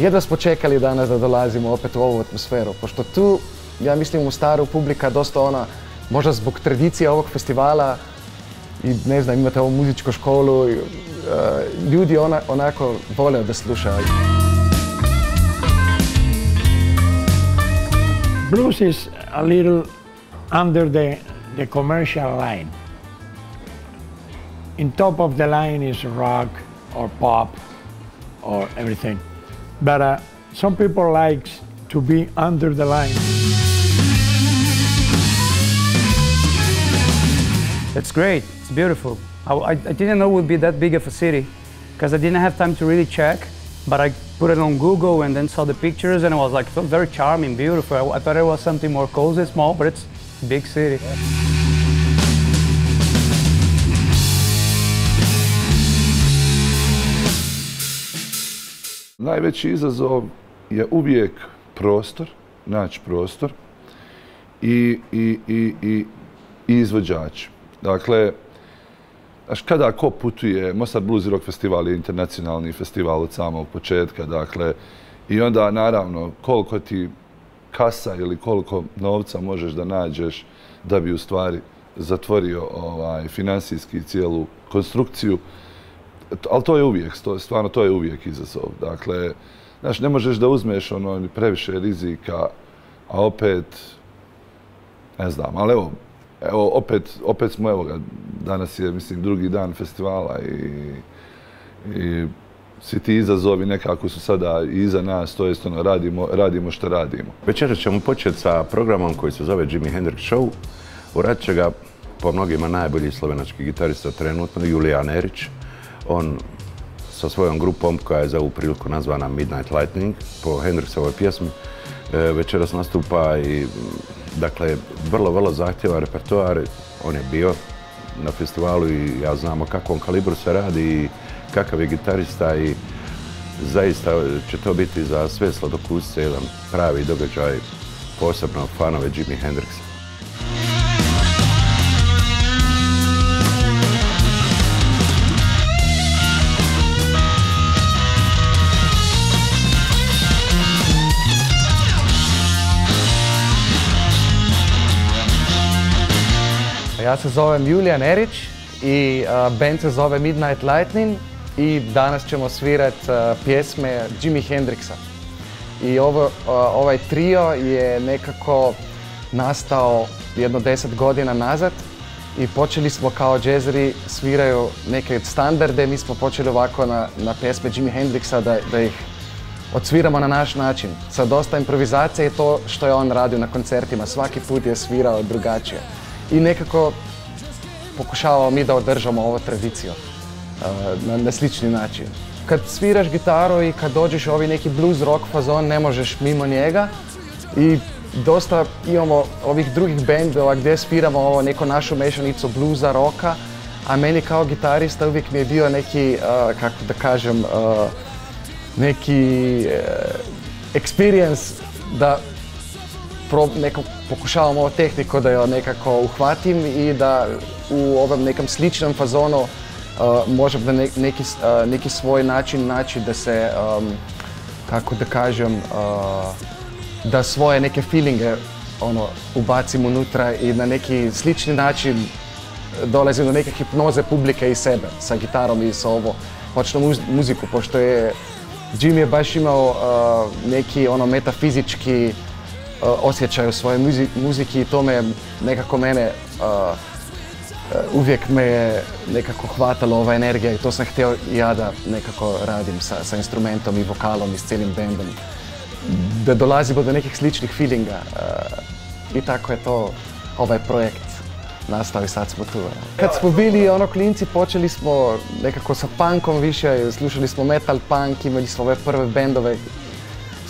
jedva smo čekali danas da dolazimo opet u ovu atmosferu, pošto tu, ja mislim, u Mostaru publika dosta ona, možda zbog tradicije ovog festivala i ne znam, imate ovu muzičku školu, ljudi onako vole da slušaju. Blues is a little under the commercial line. In top of the line is rock or pop or everything. But some people like to be under the line. It's great, it's beautiful. I didn't know it would be that big of a city because I didn't have time to really check, but I put it on Google and then saw the pictures and it was like, it felt very charming, beautiful. I thought it was something more cozy, small, but it's a big city. Najveći izazov je uvijek prostor, naći prostor i izvođač. Dakle, kada ko putuje, Mostar Blues i Rock Festival je internacionalni festival od samog početka, dakle, i onda naravno koliko ti kasa ili koliko novca možeš da nađeš da bi u stvari zatvorio finansijski cijelu konstrukciju. Ali to je uvijek, stvarno to je uvijek izazov. Dakle, znaš, ne možeš da uzmeš previše rizika, a opet, ne znam, ali evo, opet smo, evo ga, danas je, mislim, drugi dan festivala i svi ti izazovi nekako su sada iza nas, to jest radimo što radimo. Večeras ćemo početi sa programom koji se zove Jimi Hendrix Show. Uradit će ga po mnogima najbolji slovenački gitarista trenutno, Julijan Erić. On sa svojom grupom koja je za ovu priliku nazvana Midnight Lightning po Hendrixovoj pjesmi večeras nastupa i dakle vrlo zahtjevan repertoar. On je bio na festivalu i ja znam o kakvom kalibru se radi i kakav je gitarista i zaista će to biti za sve sladokusce jedan pravi događaj, posebno fanove Jimi Hendrixa. Ja se zovem Julijan Erić i band se zove Midnight Lightning i danas ćemo svirat pjesme Jimi Hendrixa. I ovaj trio je nekako nastao jedno 10 godina nazad i počeli smo kao džezeri sviraju neke standarde, mi smo počeli ovako na pjesme Jimi Hendrixa da ih odsviramo na naš način. Sa dosta improvizacije i to što je on radio na koncertima, svaki put je svirao drugačije. I nekako pokušavamo mi da održamo ovu tradiciju na slični način. Kad sviraš gitaru i kad dođeš u ovi neki blues rock fazon, ne možeš mimo njega. I dosta imamo ovih drugih bendova gdje sviramo ovo neku našu mešanicu bluesa, rocka, a meni kao gitarista uvijek mi je bio neki, kako da kažem, neki experience da pokušavam ovu tehniku da je nekako uhvatim i da u ovom nekom sličnom fazonu možem da neki svoj način naći da se, kako da kažem, da svoje neke feelinge ubacim unutra i na neki slični način dolazim do neke hipnoze publike i sebe sa gitarom i sa ovo počnu muziku, pošto je Jimmy je baš imao neki metafizički osjećaj u svojoj muziki i to me nekako uvijek me je nekako hvatalo ova energija i to sam htio i ja da nekako radim sa instrumentom i vokalom i s cijelim bandom. Da dolazimo do nekih sličnih feelinga i tako je to ovaj projekt nastao i sad smo tu. Kad smo bili klinci počeli smo nekako sa punkom više, slušali smo metal punk, imali smo ove prve bandove.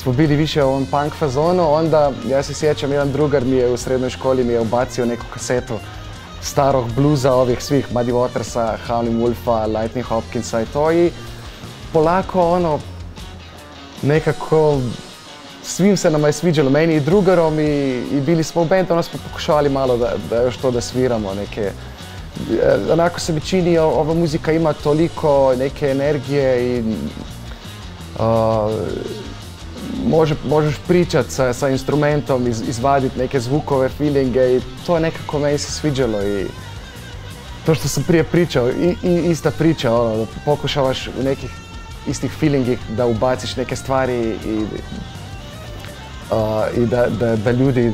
Smo bili više u ovom punk fazonu, onda ja se sjećam, jedan drugar mi je u srednjoj školi mi je ubacio neku kasetu starog bluza ovih svih Muddy Watersa, Howlin' Wolfa, Lightning Hopkinsa i to i polako nekako svim se nama je sviđalo, meni i drugarom i bili smo u band, onda smo pokušavali malo da još to da sviramo neke. Onako se mi čini, ova muzika ima toliko neke energije i možeš pričati sa instrumentom, izvaditi neke zvukove, feelinge i to je nekako meni se sviđalo i to što sam prije pričao, i ista priča, ono, da pokušavaš u nekih istih feelingi da ubaciš neke stvari i da ljudi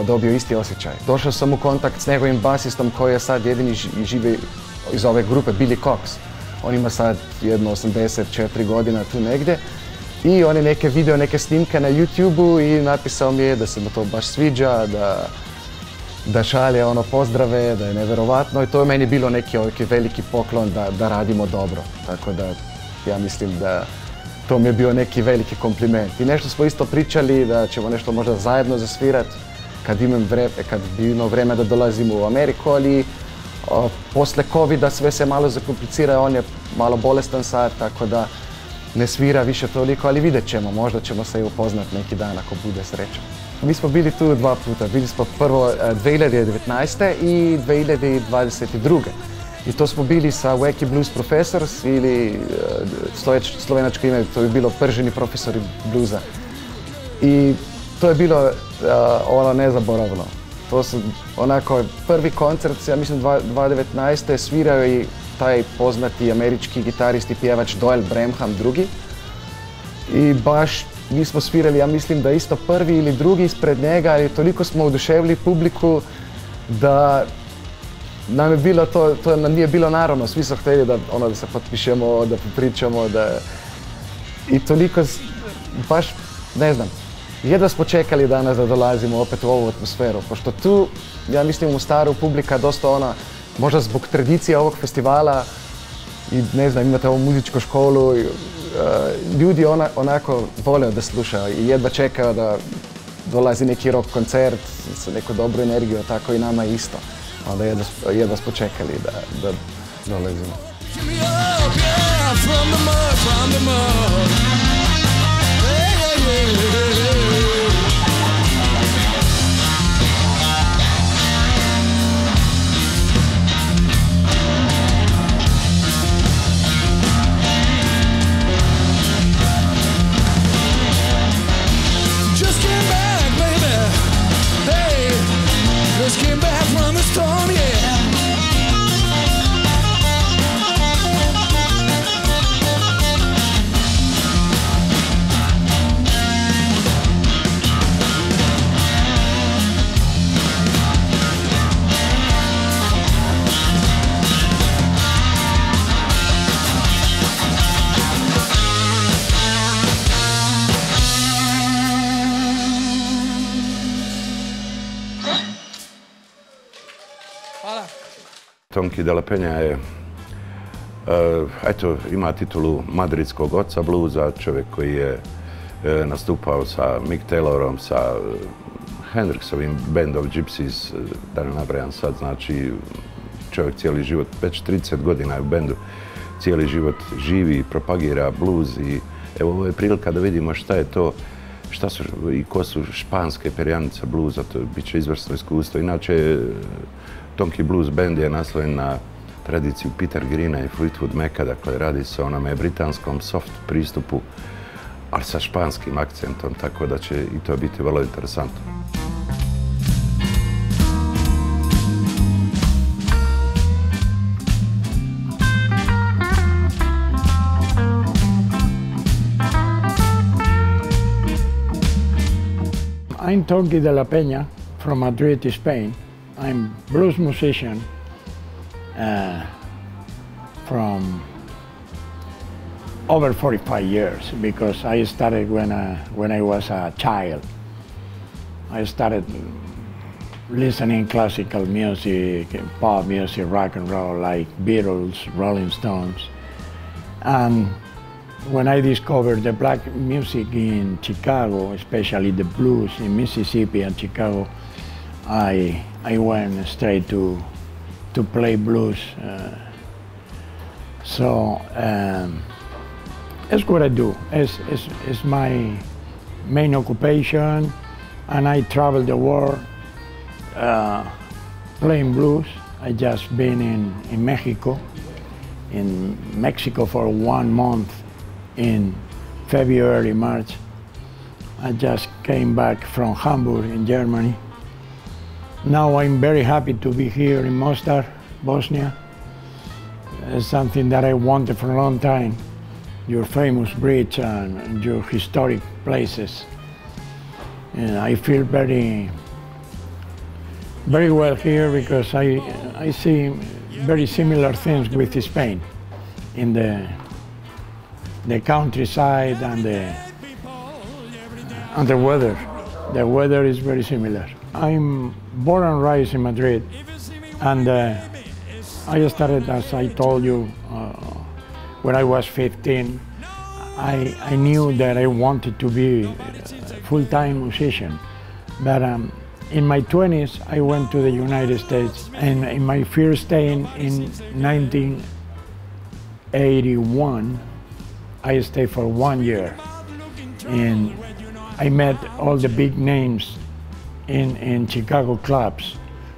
dobiju isti osjećaj. Došao sam u kontakt s njegovim basistom koji je sad jedini živi iz ove grupe, Billy Cox. On ima sad jedno 84 godina tu negdje i on je video neke snimke na YouTube-u i napisao mi je da se mu to baš sviđa, da šalje pozdrave, da je nevjerovatno i to je meni bilo neki veliki poklon da radimo dobro. Tako da ja mislim da to mi je bio neki veliki kompliment. I nešto smo isto pričali da ćemo nešto možda zajedno zasvirati kad bi imao vreme da dolazimo u Ameriku, ali posle Covida sve se malo zakomplicira, on je malo bolestan sad, tako da ne svira više toliko, ali vidjet ćemo, možda ćemo se i upoznati neki dan ako bude sreća. Mi smo bili tu 2 puta, bili smo prvo 2019. i 2022. I to smo bili sa Wacky Blues Professors ili slovenačko ime, to je bilo Prženi profesori bluza. I to je bilo nezaboravno. To su onako prvi koncert, ja mislim 2019. svirao i taj poznati američki gitarist i pjevač Doyle Bramham Drugi. I baš mi smo svirali, ja mislim da isto prvi ili drugi ispred njega, ali toliko smo oduševili publiku da nam je bilo to nam nije bilo naravno, svi su htjeli da se potpišemo, da popričamo, i toliko, baš ne znam, jedva smo čekali danas da dolazimo opet u ovu atmosferu, pošto tu, ja mislim u Mostaru publika dosta možda zbog tradicije ovog festivala i ne znam, imate ovu muzičku školu, ljudi onako vole da slušaju i jedva čekaju da dolazi neki rock koncert sa nekom dobru energiju, tako i nama isto. Onda jedva smo čekali da dolazimo. Just came back from the storm, yeah. Tonki de la Peña je, ima titulu madridskog oca bluza, čovjek koji je nastupao sa Mick Taylorom, sa Hendrixovim Band of Gypsies, da ne nabrajam sad, znači čovjek cijeli život, već 30 godina je u bendu, cijeli život živi, propagira blues i evo ovo je prilika da vidimo šta je to, šta su i ko su španske perjanice bluza, to bit će izvrsno iskustvo. Inače, Tonki Blues Band je nasloven na tradiciju Peter Greena i Fleetwood Maca, dakle radi se o onome britanskom soft pristupu, ali sa španskim akcentom, tako da će i to biti vrlo interesantno. I'm Tonki de la Peña from Madrid, Spain. I'm a blues musician from over 45 years because I started when I was a child. I started listening classical music, pop music, rock and roll like Beatles, Rolling Stones. And when I discovered the black music in Chicago, especially the blues in Mississippi and Chicago, I went straight to play blues. So it's what I do. It's my main occupation, and I travel the world playing blues. I just been in Mexico for 1 month in February, March, I just came back from Hamburg in Germany. Now I'm very happy to be here in Mostar, Bosnia. It's something that I wanted for a long time. Your famous bridge and your historic places. And I feel very well here because I see very similar things with Spain in the countryside and the weather. The weather is very similar. I'm born and raised in Madrid, and I started, as I told you, when I was 15. I knew that I wanted to be a full-time musician, but in my 20s I went to the United States, and in my first day in 1981 I stayed for 1 year, and I met all the big names in Chicago clubs,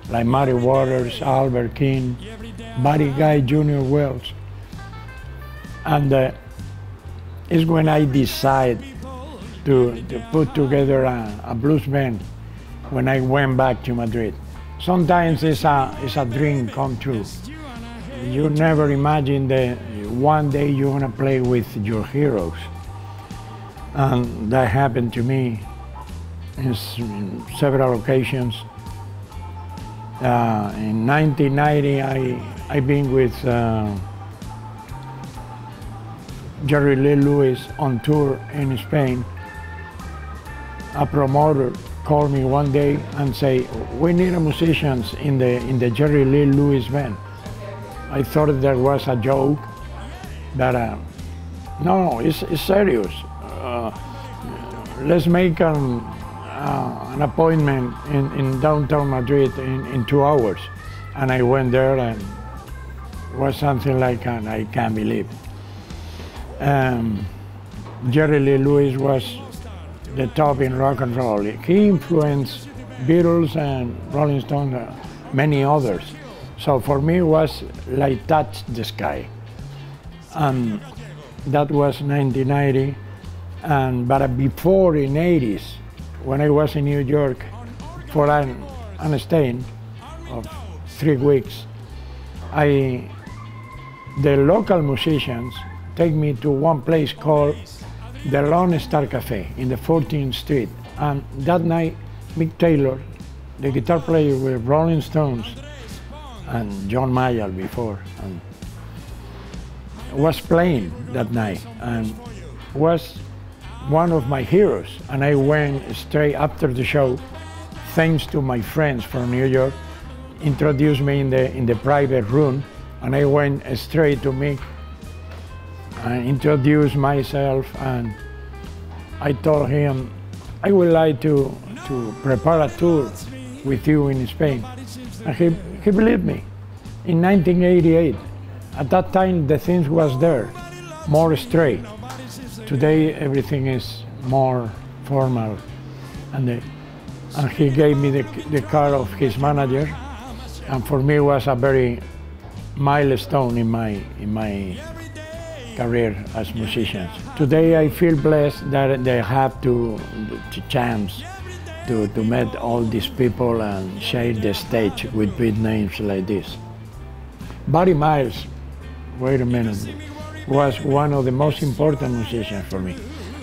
like Muddy Waters, Albert King, Buddy Guy, Junior Wells. And it's when I decided to put together a blues band when I went back to Madrid. Sometimes it's a dream come true. You never imagine that one day you're gonna play with your heroes. And that happened to me in several occasions. In 1990, I've been with Jerry Lee Lewis on tour in Spain. A promoter called me one day and say, "We need musicians in the Jerry Lee Lewis band." I thought that was a joke, but no, it's serious. Let's make an appointment in downtown Madrid in 2 hours. And I went there, and it was something like I can't believe. Jerry Lee Lewis was the top in rock and roll. He influenced Beatles and Rolling Stones, many others. So for me it was like touch the sky. And that was 1990. But before, in 80s, when I was in New York for an stay of 3 weeks, the local musicians take me to one place called the Lone Star Cafe in the 14th Street. And that night, Mick Taylor, the guitar player with Rolling Stones, and John Mayall before, and was playing that night, and was one of my heroes. And I went straight after the show, thanks to my friends from New York, introduced me in the private room, and I went straight to Mick and introduced myself, and I told him I would like to prepare a tour with you in Spain. And he believed me. In 1988, at that time the things was there, more straight. Today everything is more formal, and he gave me the card of his manager, and for me it was a very milestone in my career as musicians. Today I feel blessed that they have the chance to meet all these people and share the stage with big names like this. Buddy Miles, wait a minute, was one of the most important musicians for me.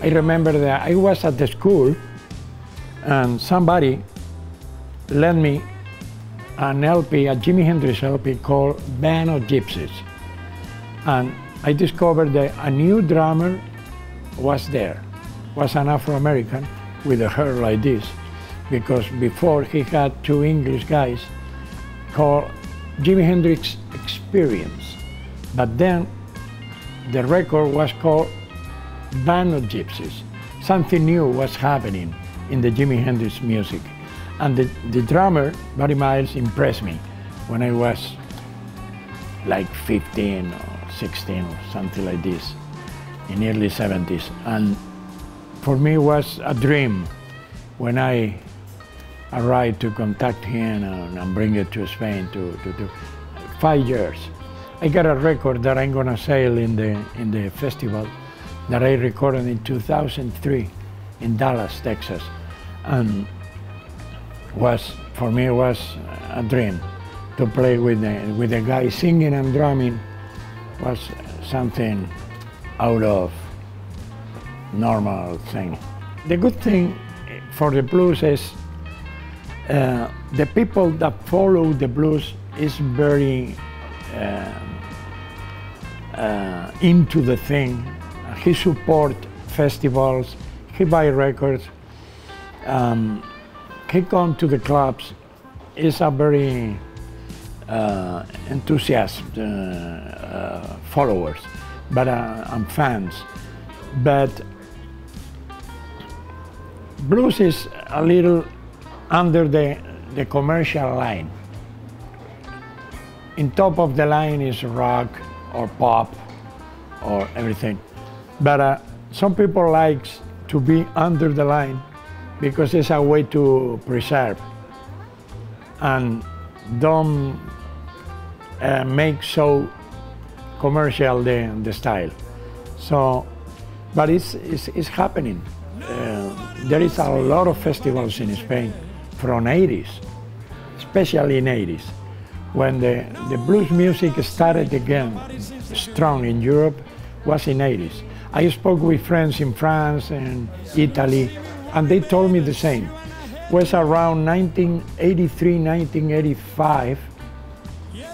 I remember that I was at the school and somebody lent me an LP, a Jimi Hendrix LP called Band of Gypsies. And I discovered that a new drummer was there, was an Afro-American with a hair like this, because before he had 2 English guys called Jimi Hendrix Experience. But then the record was called Band of Gypsies. Something new was happening in the Jimi Hendrix music. And the drummer, Buddy Miles, impressed me when I was like 15 or 16 or something like this, in the early 70s. And for me it was a dream when I arrived to contact him and bring it to Spain to 5 years. I got a record that I'm gonna sell in the festival that I recorded in 2003 in Dallas, Texas, and for me it was a dream to play with the guy singing and drumming. Was something out of normal thing. The good thing for the blues is the people that follow the blues is very into the thing. He support festivals, he buy records, he come to the clubs. Is a very enthusiastic followers, but and fans. But blues is a little under the commercial line. In top of the line is rock or pop or everything. But some people like to be under the line because it's a way to preserve and don't make so commercial the style. So, but it's happening. There is a lot of festivals in Spain from 80s, especially in 80s, when the blues music started again strong in Europe, was in 80s. I spoke with friends in France and Italy, and they told me the same. It was around 1983, 1985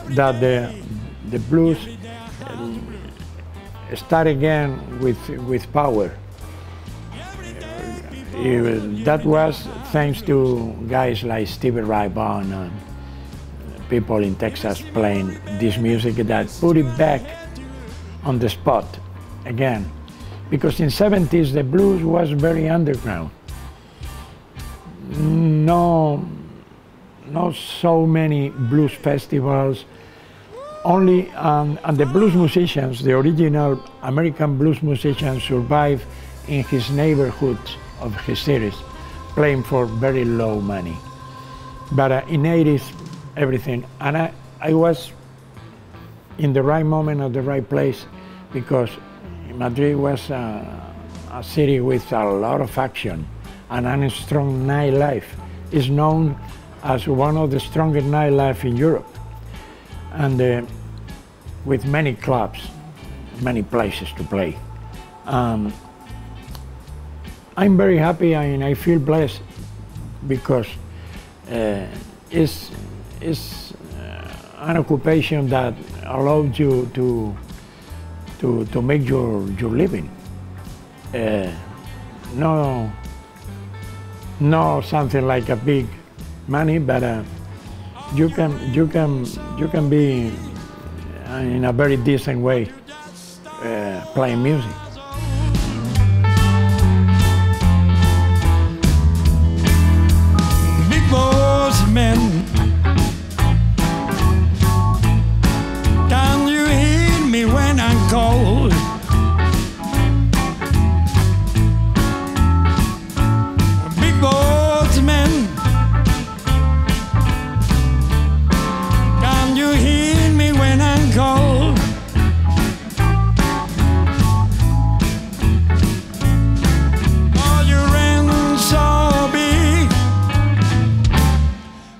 that the blues started again with power. That was thanks to guys like Stevie Ray Vaughan and people in Texas playing this music that put it back on the spot again. Because in the 70s the blues was very underground. Not so many blues festivals. Only and the blues musicians, the original American blues musicians, survived in his neighborhood of his cities, playing for very low money. But in 80s, everything. And I was in the right moment at the right place, because Madrid was a city with a lot of action and a strong nightlife. It's known as one of the strongest nightlife in Europe, and with many clubs, many places to play. I'm very happy and I feel blessed because it's an occupation that allows you to make your living. No something like a big money, but you can be in a very decent way playing music. Big boss men, can you hear me when I'm cold? Big boss men, can you hear me when I'm cold? All your ends so big,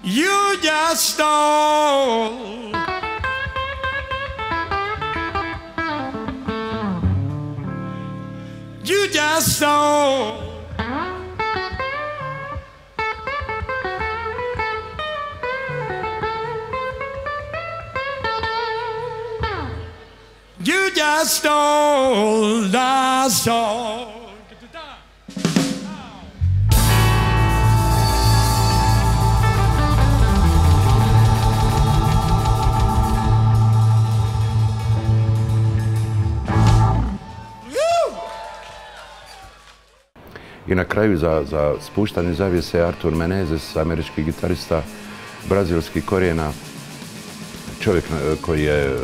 you just stole. You just stole. You just stole the soul. I na kraju za spuštanje zavjese Artur Menezes, američki gitarista brazilskih korijena, čovjek koji je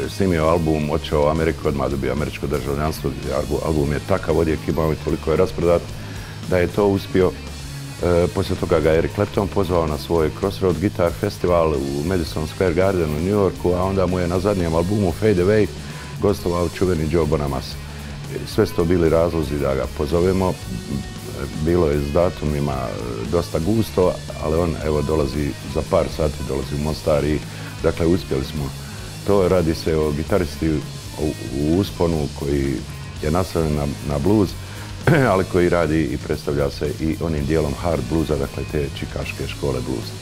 snimio album, otišao u Ameriku, odmah dobio američko državljanstvo. Album je takav odjek imao i toliko je rasprodat da je to uspio. Poslije toga ga je Eric Clapton pozvao na svoj Crossroad Guitar Festival u Madison Square Garden u New Yorku, a onda mu je na zadnjem albumu Fade Away gostovao čuveni Joe Bonamassa. Sve su to bili razlozi da ga pozovemo. bilo je s datumima dosta gusto, ali on evo dolazi za par sati, dolazi u Mostar i dakle uspjeli smo. To radi se o gitaristi u usponu koji je nastavljen na blues, ali koji radi i predstavlja se i onim dijelom hard bluesa, dakle te čikaške škole bluesa.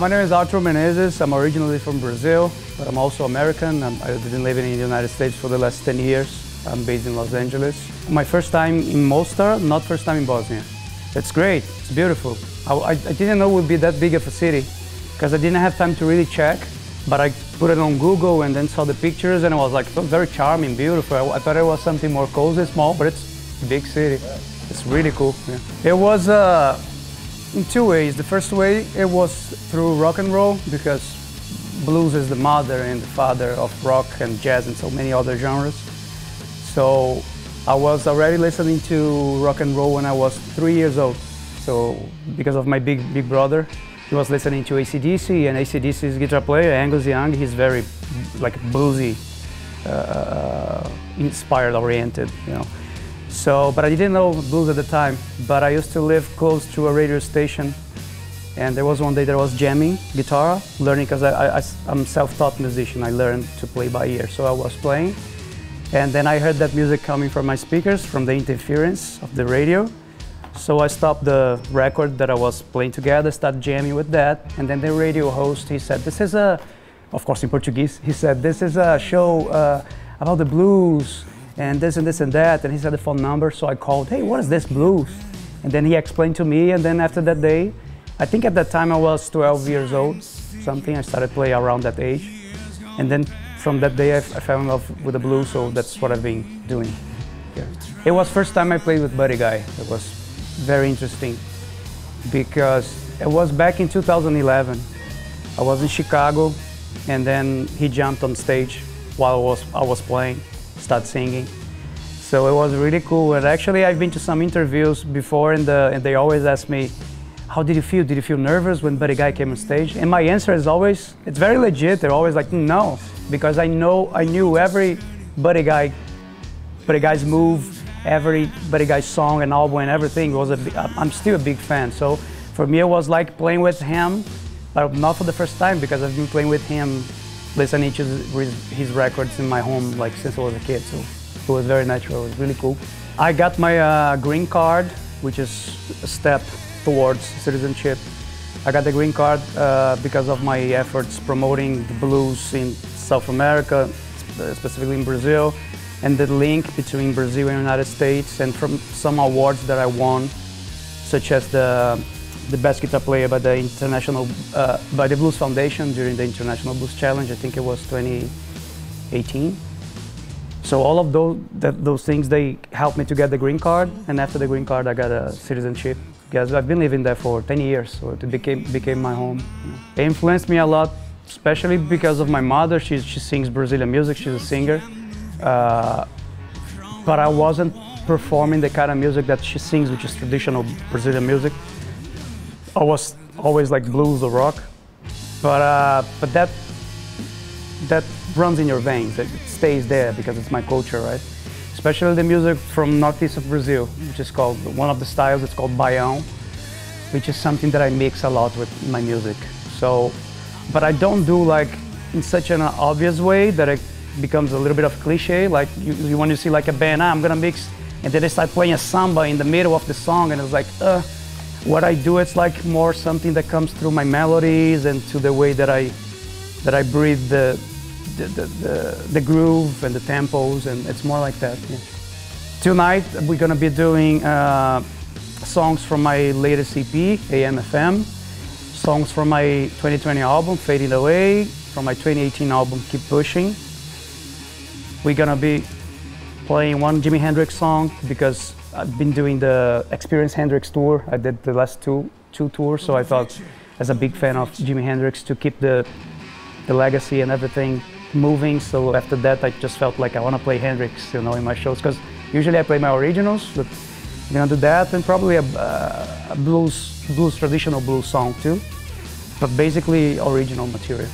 My name is Artur Menezes. I'm originally from Brazil, but I'm also American. I've been living in the United States for the last 10 years. I'm based in Los Angeles. My first time in Mostar, not first time in Bosnia. It's great, it's beautiful. I didn't know it would be that big of a city because I didn't have time to really check, but I put it on Google and then saw the pictures and I was like, it was very charming, beautiful. I thought it was something more cozy, small, but it's a big city. It's really cool. Yeah. It was in two ways. The first way, it was through rock and roll, because blues is the mother and the father of rock and jazz and so many other genres. So I was already listening to rock and roll when I was 3 years old. So because of my big brother, he was listening to AC/DC, and AC/DC's guitar player, Angus Young, he's very like bluesy, inspired, oriented, you know. So, but I didn't know blues at the time, but I used to live close to a radio station, and there was one day that I was jamming guitar, learning, because I'm a self-taught musician. I learned to play by ear, so I was playing, and then I heard that music coming from my speakers, from the interference of the radio. So I stopped the record that I was playing together, started jamming with that, and then the radio host, he said, this is a, of course in Portuguese, he said, this is a show about the blues, and this and this and that, and he said the phone number, so I called, hey, what is this blues? And then he explained to me, and then after that day, I think at that time I was 12 years old, something, I started playing around that age. And then from that day I fell in love with the blues, so that's what I've been doing here. It was first time I played with Buddy Guy. It was very interesting, because it was back in 2011. I was in Chicago, and then he jumped on stage while I was playing, start singing. So it was really cool. And actually I've been to some interviews before, and they always ask me, how did you feel? Did you feel nervous when Buddy Guy came on stage? And my answer is always, it's very legit. They're always like, no, because I knew every Buddy Guy's move, every Buddy Guy's song and album and everything. I'm still a big fan. So for me it was like playing with him, but not for the first time, because I've been playing with him, listening to his records in my home like since I was a kid, so it was very natural. It was really cool. I got my green card, which is a step towards citizenship. I got the green card because of my efforts promoting the blues in South America, specifically in Brazil, and the link between Brazil and the United States, and from some awards that I won, such as the best guitar player by the Blues Foundation during the International Blues Challenge. I think it was 2018. So all of those things, they helped me to get the green card, and after the green card I got a citizenship, because I've been living there for 10 years, so it became my home. It influenced me a lot, especially because of my mother. She sings Brazilian music, she's a singer, but I wasn't performing the kind of music that she sings, which is traditional Brazilian music. I was always like blues or rock, but that runs in your veins. It stays there because it's my culture, right? Especially the music from northeast of Brazil, which is called, one of the styles, it's called baião, which is something that I mix a lot with my music. So, but I don't do like in such an obvious way that it becomes a little bit of cliche. Like you when you see like a band, I'm gonna mix, and then they start playing a samba in the middle of the song, and it's like, what I do, it's like more something that comes through my melodies and to the way that I breathe the groove and the tempos, and it's more like that. Yeah. Tonight we're gonna be doing songs from my latest EP, AM/FM, songs from my 2020 album, Fading Away, from my 2018 album, Keep Pushing. We're gonna be playing one Jimi Hendrix song, because I've been doing the Experience Hendrix tour. I did the last two 2 tours, so I thought, as a big fan of Jimi Hendrix, to keep the legacy and everything moving. So after that, I just felt like I want to play Hendrix, you know, in my shows, because usually I play my originals, but I'm gonna do that and probably a traditional blues song too, but basically original material.